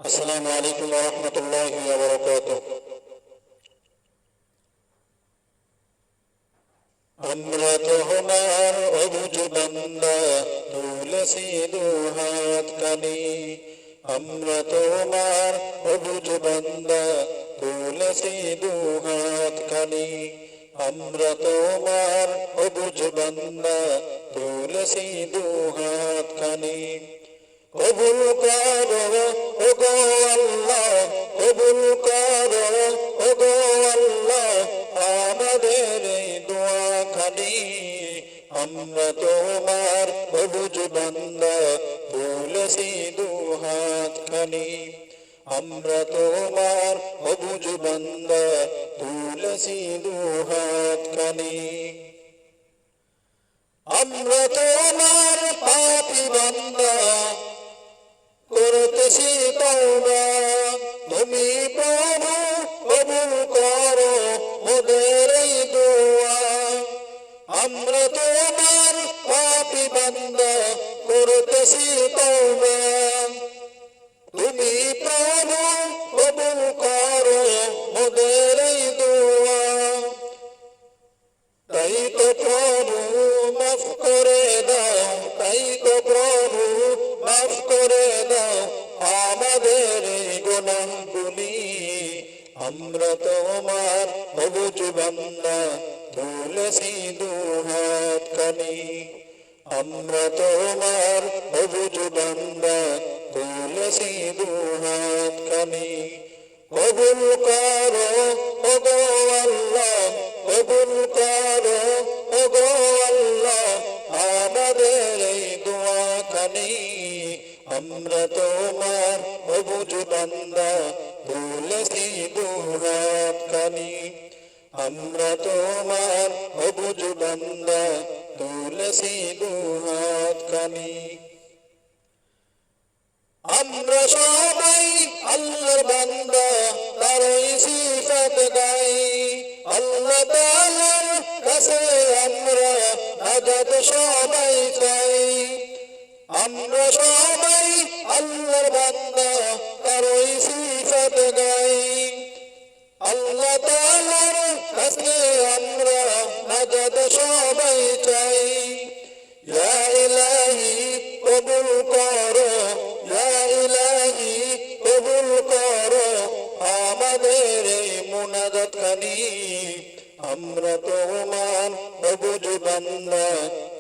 আসসালামু আলাইকুম ওয়া রাহমাতুল্লাহি ওয়া বারাকাতুহু। আমরা তোমার অবুঝ বান্দা, তুলসী দুহাত কানি। আমরা তোমার অবুঝ বান্দা, তুলসী দুহাত কানি। আমরা তোমার অবুঝ বান্দা, তুলসী দুহাত কানি। কবুল করো ওগো আল্লাহ, কবুল করো ওগো আল্লাহ আমাদের এই দোয়া খানি। আমরা তোমার অবুঝ বান্দা, তুলসী দুহাত খানি। আমরা তোমার অবুঝ বান্দা, তুলসী দুহাত খানি। আমরা তোমার পাপী বান্দা, করতেছি তওবা। তুমি প্রভু কবুল করো মোদের এই দোয়া। আমরা তোমার পাপী বান্দা, করতেছি তওবা। তুমি প্রভু কবুল করো মোদের এই দোয়া। তাই তো প্রভু মাফ করে দাও, তাই তো প্রভু মাফ করে দাও আমাদের এই গুনাহগুলি। আমরা তোমার অবুঝ বান্দা, তুলসী দুহাত কানি। আমরা তোমার অবুঝ বান্দা, তুলসী দুহাত কানি। কবুল করো ওগো আল্লাহ, কবুল করো ওগো আল্লাহ আমাদের এই দোয়া খানি। আমরা তোমার অবুঝ বান্দা, তুলসী দুহাত খানি। আমরা তোমার অবুঝ বান্দা, তুলসী দুহাত খানি। আমরা সবাই আল্লাহর বান্দা, তারই সিফাত গাই। আল্লাহ তাআলার কাছে আমরা নাজাত সবাই চাই। আমরা সবাই আল্লাহর বান্দা, তারই সিফাত গাই। আল্লাহ তাআলার কাছে আমরা নাজাত সবাই চাই। ইয়া ইলাহি কবুল করো, ইয়া ইলাহি কবুল করো আমাদের এই মুনাজাত খানি। আমরা তোমার অবুঝ বান্দা,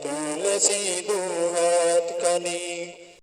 তুলসী দুহাত কানি।